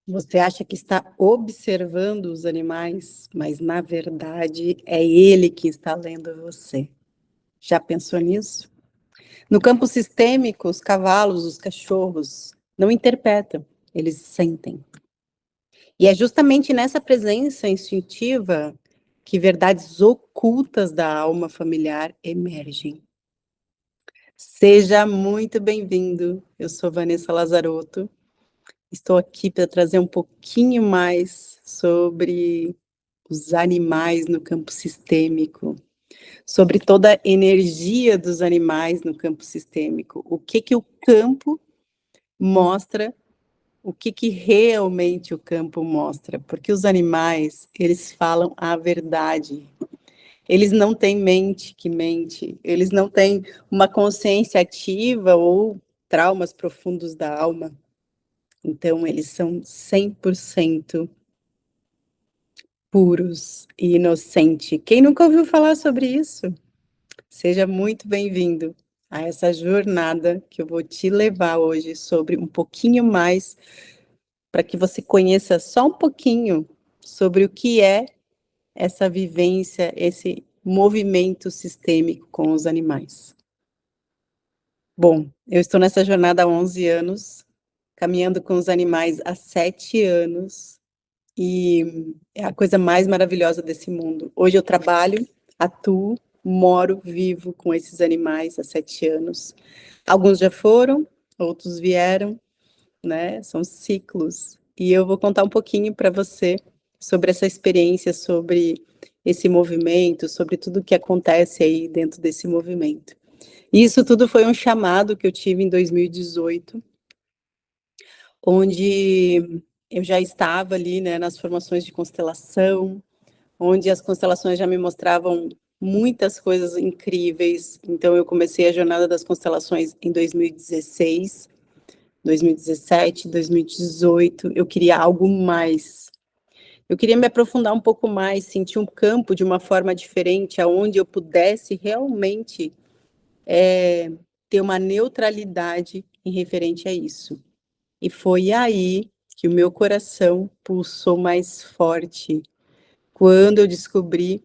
Você acha que está observando os animais, mas na verdade é ele que está lendo você. Já pensou nisso? No campo sistêmico, os cavalos, os cachorros não interpretam, eles sentem. E é justamente nessa presença instintiva que verdades ocultas da alma familiar emergem. Seja muito bem-vindo. Eu sou Vanessa Lazarotto. Estou aqui para trazer um pouquinho mais sobre os animais no campo sistêmico, sobre toda a energia dos animais no campo sistêmico, o que o campo mostra, o que realmente o campo mostra, porque os animais, eles falam a verdade. Eles não têm mente que mente, eles não têm uma consciência ativa ou traumas profundos da alma. Então eles são 100% puros e inocente. Quem nunca ouviu falar sobre isso? Seja muito bem-vindo a essa jornada que eu vou te levar hoje sobre um pouquinho mais, para que você conheça só um pouquinho sobre o que é essa vivência, esse movimento sistêmico com os animais. Bom, eu estou nessa jornada há 11 anos, caminhando com os animais há 7 anos, e é a coisa mais maravilhosa desse mundo. Hoje eu trabalho, atuo, moro, vivo com esses animais há 7 anos. Alguns já foram, outros vieram, né? São ciclos. E eu vou contar um pouquinho para você sobre essa experiência, sobre esse movimento, sobre tudo que acontece aí dentro desse movimento. E isso tudo foi um chamado que eu tive em 2018, onde eu já estava ali, né, nas formações de constelação, onde as constelações já me mostravam muitas coisas incríveis. Então eu comecei a jornada das constelações em 2016, 2017, 2018. Eu queria algo mais. Eu queria me aprofundar um pouco mais, sentir um campo de uma forma diferente, aonde eu pudesse realmente ter uma neutralidade em referente a isso. E foi aí que o meu coração pulsou mais forte, quando eu descobri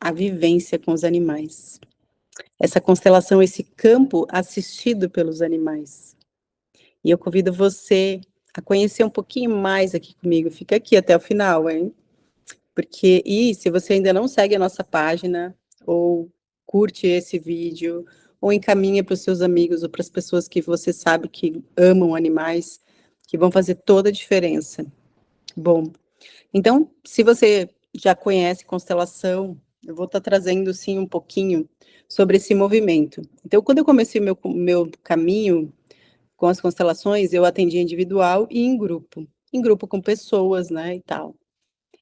a vivência com os animais. Essa constelação, esse campo assistido pelos animais. E eu convido você a conhecer um pouquinho mais aqui comigo. Fica aqui até o final, hein? Porque, e se você ainda não segue a nossa página, ou curte esse vídeo, ou encaminha para os seus amigos, ou para as pessoas que você sabe que amam animais, que vão fazer toda a diferença. Bom, então, se você já conhece constelação, eu vou estar trazendo, sim, um pouquinho sobre esse movimento. Então, quando eu comecei meu caminho com as constelações, eu atendia individual e em grupo com pessoas, né, e tal.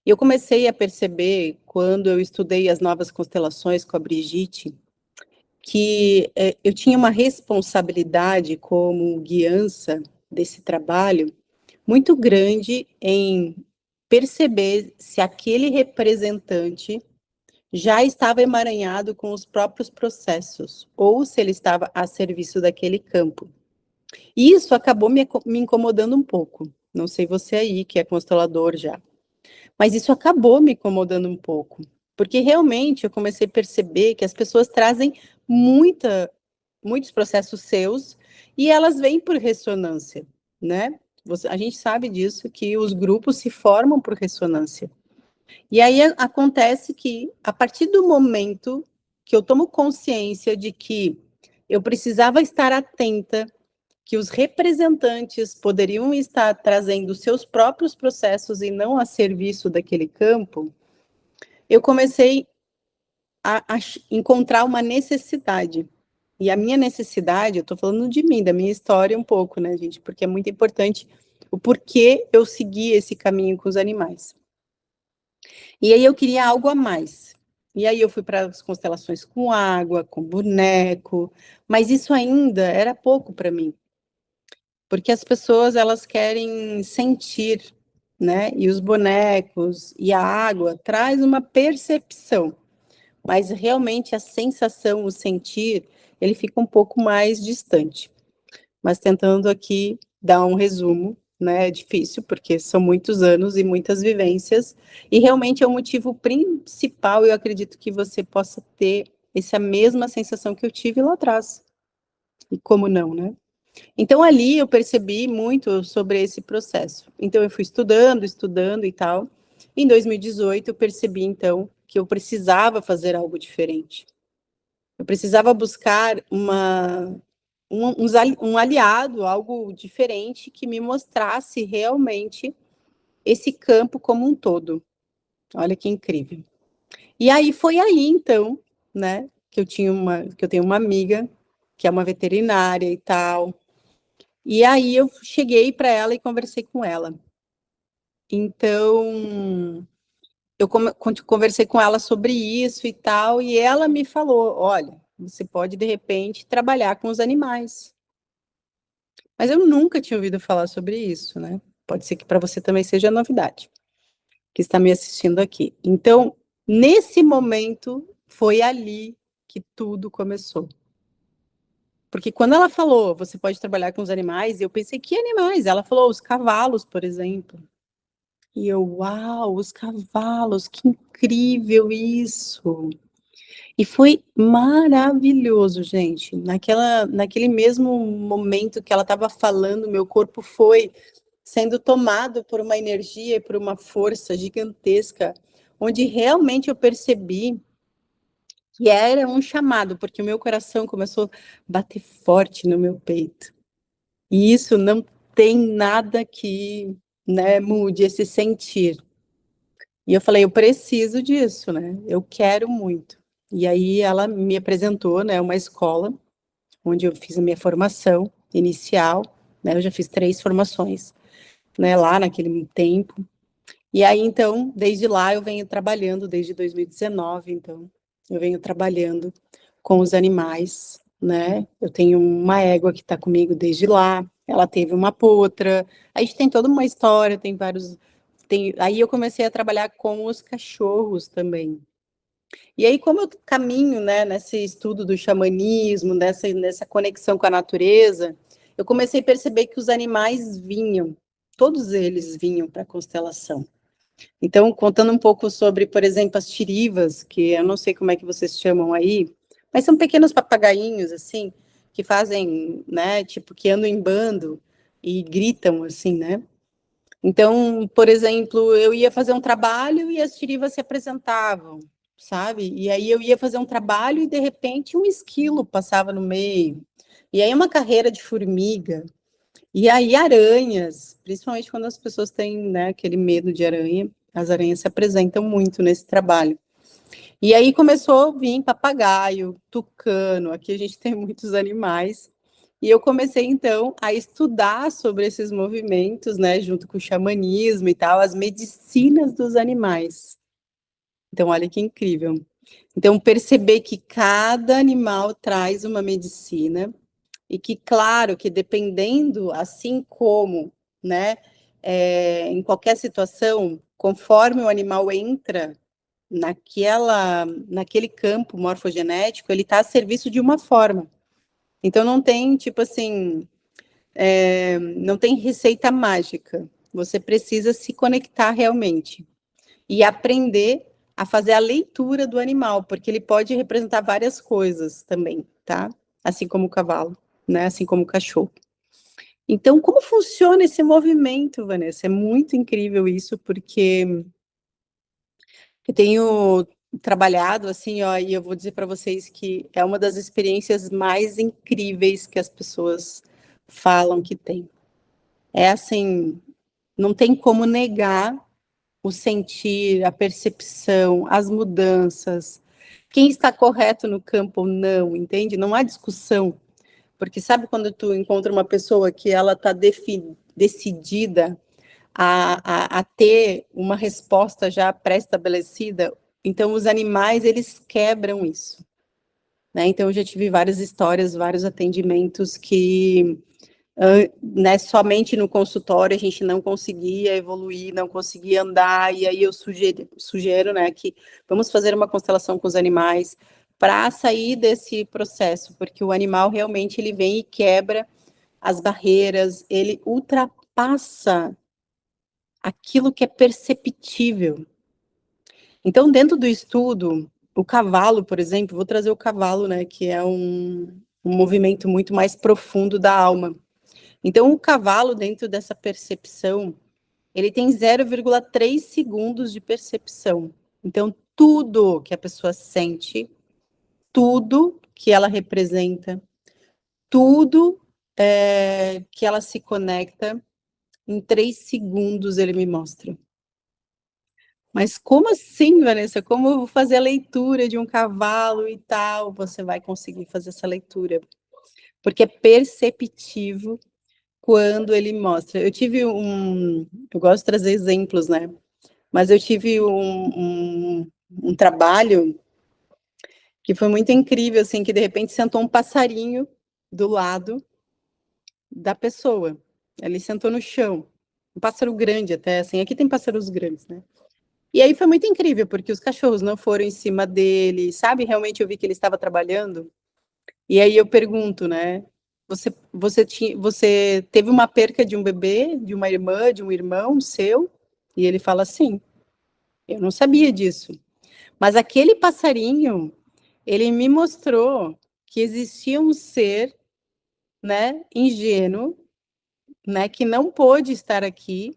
E eu comecei a perceber, quando eu estudei as novas constelações com a Brigitte, que eu tinha uma responsabilidade como guiança desse trabalho muito grande em perceber se aquele representante já estava emaranhado com os próprios processos, ou se ele estava a serviço daquele campo. E isso acabou me incomodando um pouco. Não sei você aí, que é constelador já. Mas isso acabou me incomodando um pouco, porque realmente eu comecei a perceber que as pessoas trazem muitos processos seus e elas vêm por ressonância, né? A gente sabe disso, que os grupos se formam por ressonância. E aí acontece que, a partir do momento que eu tomo consciência de que eu precisava estar atenta, que os representantes poderiam estar trazendo seus próprios processos e não a serviço daquele campo, eu comecei a encontrar uma necessidade. E a minha necessidade, eu estou falando de mim, da minha história um pouco, né, gente? Porque é muito importante o porquê eu segui esse caminho com os animais. E aí eu queria algo a mais. E aí eu fui para as constelações com água, com boneco, mas isso ainda era pouco para mim. Porque as pessoas, elas querem sentir, né, e os bonecos e a água traz uma percepção, mas realmente a sensação, o sentir, ele fica um pouco mais distante. Mas tentando aqui dar um resumo, né, é difícil, porque são muitos anos e muitas vivências, e realmente é o motivo principal, eu acredito que você possa ter essa mesma sensação que eu tive lá atrás, e como não, né? Então ali eu percebi muito sobre esse processo, então eu fui estudando, estudando e tal, em 2018 eu percebi então que eu precisava fazer algo diferente, eu precisava buscar um aliado, algo diferente que me mostrasse realmente esse campo como um todo. Olha que incrível. E aí foi aí então, né, que eu tenho uma amiga que é uma veterinária e tal. E aí eu cheguei para ela e conversei com ela. Então, eu conversei com ela sobre isso e tal, e ela me falou: "Olha, você pode de repente trabalhar com os animais". Mas eu nunca tinha ouvido falar sobre isso, né. Pode ser que para você também seja novidade, que está me assistindo aqui. Então, nesse momento, foi ali que tudo começou. Porque quando ela falou: "Você pode trabalhar com os animais", eu pensei: "Que animais?". Ela falou: "Os cavalos, por exemplo". E eu: "Uau, os cavalos, que incrível isso". E foi maravilhoso, gente. Naquele mesmo momento que ela estava falando, meu corpo foi sendo tomado por uma energia e por uma força gigantesca, onde realmente eu percebi que era um chamado, porque o meu coração começou a bater forte no meu peito. E isso não tem nada que, né, mude esse sentir. E eu falei: "Eu preciso disso, né, eu quero muito". E aí ela me apresentou, né, uma escola, onde eu fiz a minha formação inicial, né, eu já fiz 3 formações, né, lá naquele tempo. E aí então, desde lá eu venho trabalhando, desde 2019 então, eu venho trabalhando com os animais, né, eu tenho uma égua que está comigo desde lá, ela teve uma potra, a gente tem toda uma história, tem vários aí eu comecei a trabalhar com os cachorros também. E aí como eu caminho, né, nesse estudo do xamanismo, nessa conexão com a natureza, eu comecei a perceber que os animais vinham, todos eles vinham para a constelação. Então, contando um pouco sobre, por exemplo, as tirivas, que eu não sei como é que vocês chamam aí, mas são pequenos papagainhos, assim, que fazem, né, tipo, que andam em bando e gritam, assim, né. Então, por exemplo, eu ia fazer um trabalho e as tirivas se apresentavam, sabe. E aí eu ia fazer um trabalho e, de repente, um esquilo passava no meio. E aí uma carreira de formiga. E aí aranhas, principalmente quando as pessoas têm, né, aquele medo de aranha, as aranhas se apresentam muito nesse trabalho. E aí começou a vir papagaio, tucano, aqui a gente tem muitos animais, e eu comecei então a estudar sobre esses movimentos, né, junto com o xamanismo e tal, as medicinas dos animais. Então olha que incrível. Então perceber que cada animal traz uma medicina, e que claro, que dependendo, assim como, né, em qualquer situação, conforme o animal entra naquele campo morfogenético, ele está a serviço de uma forma. Então não tem, tipo assim, não tem receita mágica, você precisa se conectar realmente, e aprender a fazer a leitura do animal, porque ele pode representar várias coisas também, tá, assim como o cavalo, né, assim como o cachorro. Então como funciona esse movimento, Vanessa? É muito incrível isso, porque eu tenho trabalhado, assim, ó, e eu vou dizer para vocês que é uma das experiências mais incríveis que as pessoas falam que tem. É assim, não tem como negar o sentir, a percepção, as mudanças, quem está correto no campo ou não, entende? Não há discussão, porque sabe quando tu encontra uma pessoa que ela está decidida a ter uma resposta já pré-estabelecida, então os animais eles quebram isso, né, então eu já tive várias histórias, vários atendimentos que, né, somente no consultório a gente não conseguia evoluir, não conseguia andar, e aí eu sugiro, né, que vamos fazer uma constelação com os animais, para sair desse processo, porque o animal realmente ele vem e quebra as barreiras, ele passa aquilo que é perceptível. Então, dentro do estudo, o cavalo, por exemplo, vou trazer o cavalo, né, que é um movimento muito mais profundo da alma. Então, o cavalo, dentro dessa percepção, ele tem 0,3 segundos de percepção. Então, tudo que a pessoa sente, tudo que ela representa, tudo que ela se conecta, em 3 segundos ele me mostra. Mas como assim, Vanessa? Como eu vou fazer a leitura de um cavalo e tal? Você vai conseguir fazer essa leitura, porque é perceptivo quando ele mostra. Eu gosto de trazer exemplos, né? Mas eu tive um trabalho que foi muito incrível, assim, que de repente sentou um passarinho do lado da pessoa. Ele sentou no chão. Um pássaro grande até, assim. Aqui tem pássaros grandes, né? E aí foi muito incrível, porque os cachorros não foram em cima dele, sabe? Realmente eu vi que ele estava trabalhando. E aí eu pergunto, né? Você teve uma perca de um bebê, de uma irmã, de um irmão seu? E ele fala sim. Eu não sabia disso. Mas aquele passarinho, ele me mostrou que existia um ser, né, ingênuo, né, que não pôde estar aqui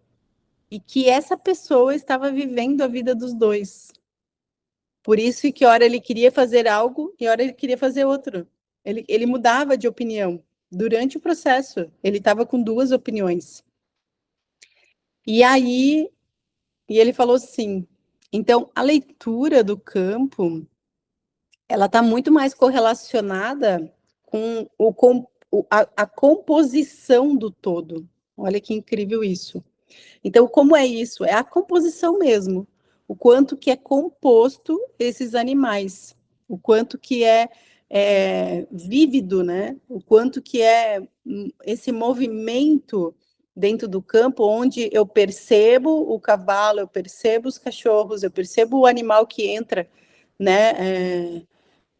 e que essa pessoa estava vivendo a vida dos dois. Por isso que hora ele queria fazer algo e hora ele queria fazer outro. Ele mudava de opinião durante o processo. Ele estava com duas opiniões. E aí, e ele falou assim, então a leitura do campo ela está muito mais correlacionada com a composição do todo. Olha que incrível isso. Então, como é isso? É a composição mesmo. O quanto que é composto esses animais. O quanto que é vívido, né? O quanto que é esse movimento dentro do campo, onde eu percebo o cavalo, eu percebo os cachorros, eu percebo o animal que entra, né?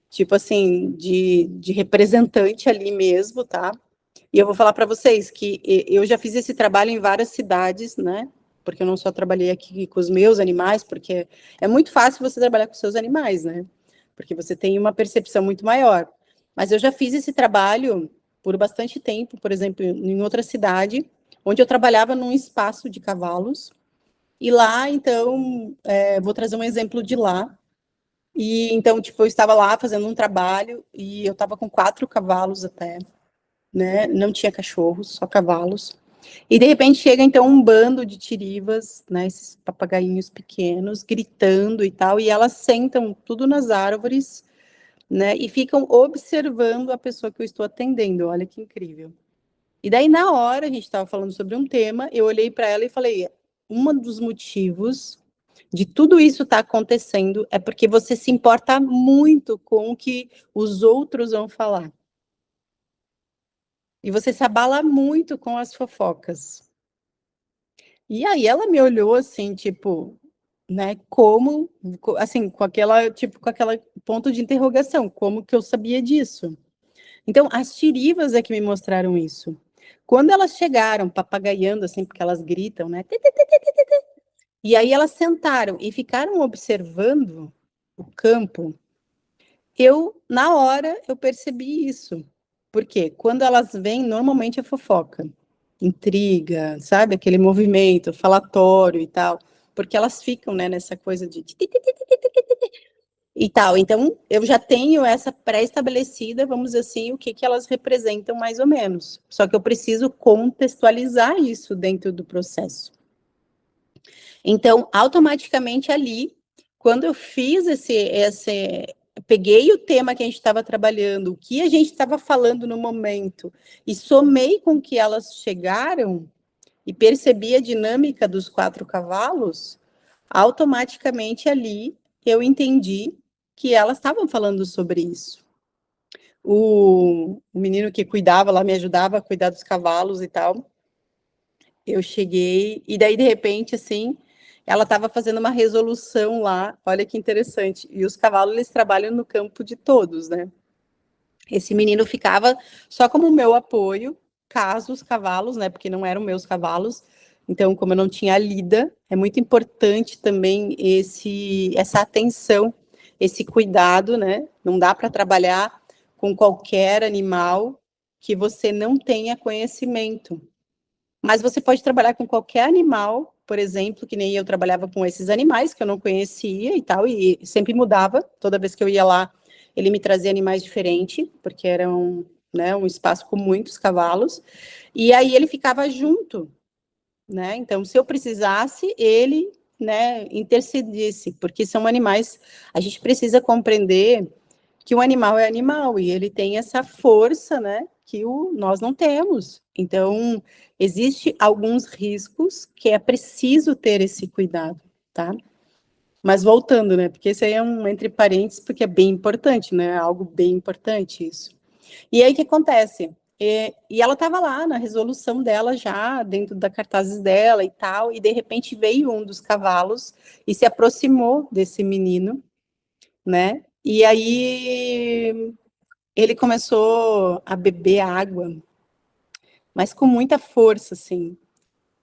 Tipo assim, de representante ali mesmo, tá? E eu vou falar para vocês que eu já fiz esse trabalho em várias cidades, né? Porque eu não só trabalhei aqui com os meus animais, porque é muito fácil você trabalhar com seus animais, né? Porque você tem uma percepção muito maior. Mas eu já fiz esse trabalho por bastante tempo, por exemplo, em outra cidade, onde eu trabalhava num espaço de cavalos. E lá, então, vou trazer um exemplo de lá. E então, tipo, eu estava lá fazendo um trabalho e eu estava com 4 cavalos até, né? Não tinha cachorros, só cavalos. E de repente chega então um bando de tirivas, né? Esses papagainhos pequenos, gritando e tal, e elas sentam tudo nas árvores, né? E ficam observando a pessoa que eu estou atendendo. Olha que incrível. E daí, na hora, a gente estava falando sobre um tema, eu olhei para ela e falei: um dos motivos de tudo isso estar acontecendo é porque você se importa muito com o que os outros vão falar. E você se abala muito com as fofocas. E aí ela me olhou assim, tipo, né, como, assim, com aquela ponto de interrogação, como que eu sabia disso? Então, as tirivas é que me mostraram isso. Quando elas chegaram papagaiando, assim, porque elas gritam, né? E aí elas sentaram e ficaram observando o campo. Na hora, eu percebi isso. Porque quando elas vêm, normalmente é fofoca, intriga, sabe? Aquele movimento falatório e tal. Porque elas ficam, né, nessa coisa de e tal. Então, eu já tenho essa pré-estabelecida, vamos dizer assim, o que elas representam mais ou menos. Só que eu preciso contextualizar isso dentro do processo. Então, automaticamente ali, quando eu fiz peguei o tema que a gente estava trabalhando, o que a gente estava falando no momento, e somei com que elas chegaram e percebi a dinâmica dos 4 cavalos, automaticamente ali eu entendi que elas estavam falando sobre isso. O menino que cuidava lá, me ajudava a cuidar dos cavalos e tal, eu cheguei, e daí, de repente, assim, ela estava fazendo uma resolução lá, olha que interessante, e os cavalos, eles trabalham no campo de todos, né? Esse menino ficava só como meu apoio, caso os cavalos, né, porque não eram meus cavalos, então, como eu não tinha lida, é muito importante também essa atenção, esse cuidado, né, não dá para trabalhar com qualquer animal que você não tenha conhecimento, mas você pode trabalhar com qualquer animal, por exemplo, que nem eu trabalhava com esses animais que eu não conhecia e tal, e sempre mudava. Toda vez que eu ia lá, ele me trazia animais diferentes, porque era né, um espaço com muitos cavalos. E aí ele ficava junto, né? Então, se eu precisasse, ele, né, intercedesse, porque são animais. A gente precisa compreender que o animal é animal e ele tem essa força, né, que nós não temos. Então, existe alguns riscos que é preciso ter esse cuidado, tá? Mas voltando, né, porque isso aí é um entre parênteses, porque é bem importante, né, algo bem importante isso. E aí, o que acontece? E ela estava lá na resolução dela já, dentro da cartazes dela e tal, e de repente veio um dos cavalos e se aproximou desse menino, né? E aí ele começou a beber água, mas com muita força, assim.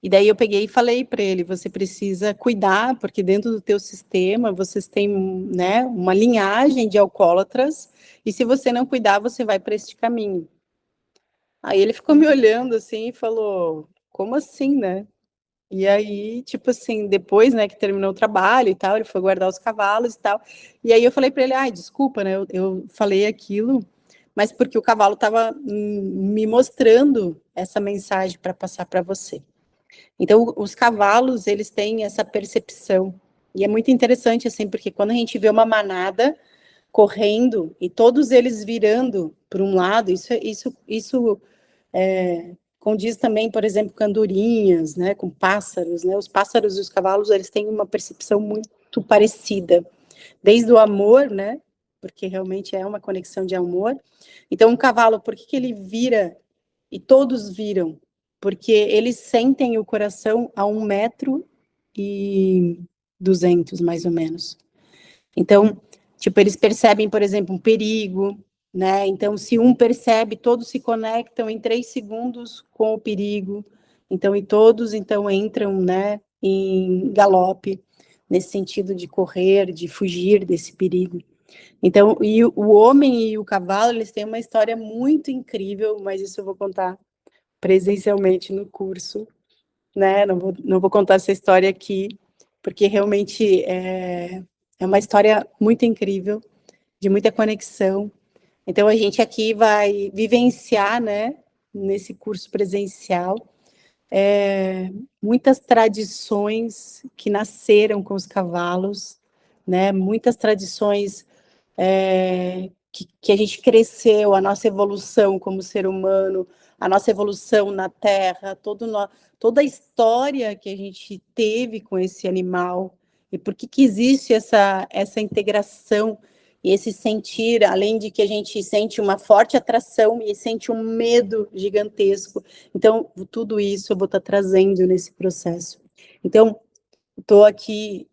E daí eu peguei e falei para ele, você precisa cuidar, porque dentro do teu sistema vocês têm, né, uma linhagem de alcoólatras, e se você não cuidar, você vai para este caminho. Aí ele ficou me olhando assim e falou, como assim, né? E aí, tipo assim, depois, né, que terminou o trabalho e tal, ele foi guardar os cavalos e tal. E aí eu falei para ele, ai, desculpa, né, eu falei aquilo, mas porque o cavalo estava me mostrando essa mensagem para passar para você. Então, os cavalos, eles têm essa percepção. E é muito interessante, assim, porque quando a gente vê uma manada correndo e todos eles virando para um lado, isso condiz também, por exemplo, com andorinhas, né, com pássaros, né, os pássaros e os cavalos, eles têm uma percepção muito parecida, desde o amor, né, porque realmente é uma conexão de amor. Então, um cavalo, por que ele vira e todos viram? Porque eles sentem o coração a 1,2 m, mais ou menos. Então, tipo, eles percebem, por exemplo, um perigo, né? Então, se um percebe, todos se conectam em 3 segundos com o perigo. Então, e todos, então, entram, né, em galope, nesse sentido de correr, de fugir desse perigo. Então, e o homem e o cavalo, eles têm uma história muito incrível, mas isso eu vou contar presencialmente no curso, né? Não vou contar essa história aqui, porque realmente é uma história muito incrível, de muita conexão. Então, a gente aqui vai vivenciar, né, nesse curso presencial, muitas tradições que nasceram com os cavalos, né, muitas tradições que a gente cresceu, a nossa evolução como ser humano, a nossa evolução na Terra, toda a história que a gente teve com esse animal, e por que existe essa integração e esse sentir, além de que a gente sente uma forte atração e sente um medo gigantesco. Então, tudo isso eu vou estar trazendo nesse processo. Então, estou aqui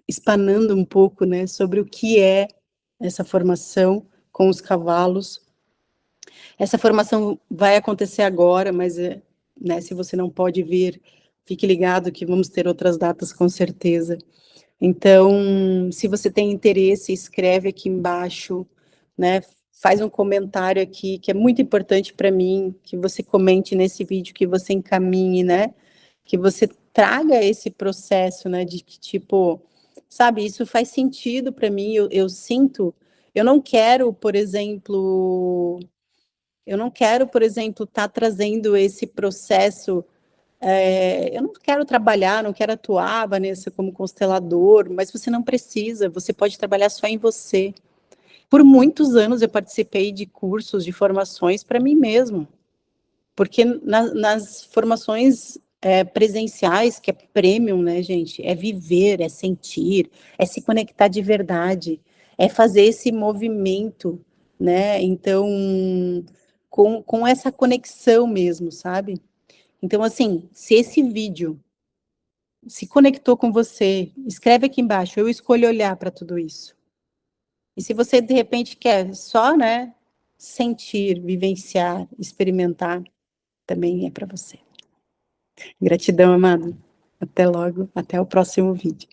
espanando um pouco, né, sobre o que é essa formação com os cavalos. Essa formação vai acontecer agora, mas, né, se você não pode vir, fique ligado que vamos ter outras datas com certeza. Então, se você tem interesse, escreve aqui embaixo, né, faz um comentário aqui, que é muito importante para mim, que você comente nesse vídeo, que você encaminhe, né, que você traga esse processo, né, de que, tipo, sabe, isso faz sentido para mim, eu sinto, eu não quero, por exemplo, estar trazendo esse processo, eu não quero trabalhar, não quero atuar, Vanessa, como constelador, mas você não precisa, você pode trabalhar só em você. Por muitos anos eu participei de cursos, de formações para mim mesma, porque nas formações presenciais, que é premium, né, gente, é viver, é sentir, é se conectar de verdade, é fazer esse movimento, né, então, com essa conexão mesmo, sabe? Então, assim, se esse vídeo se conectou com você, escreve aqui embaixo, eu escolho olhar para tudo isso. E se você, de repente, quer só, né, sentir, vivenciar, experimentar, também é para você. Gratidão, amado. Até logo, até o próximo vídeo.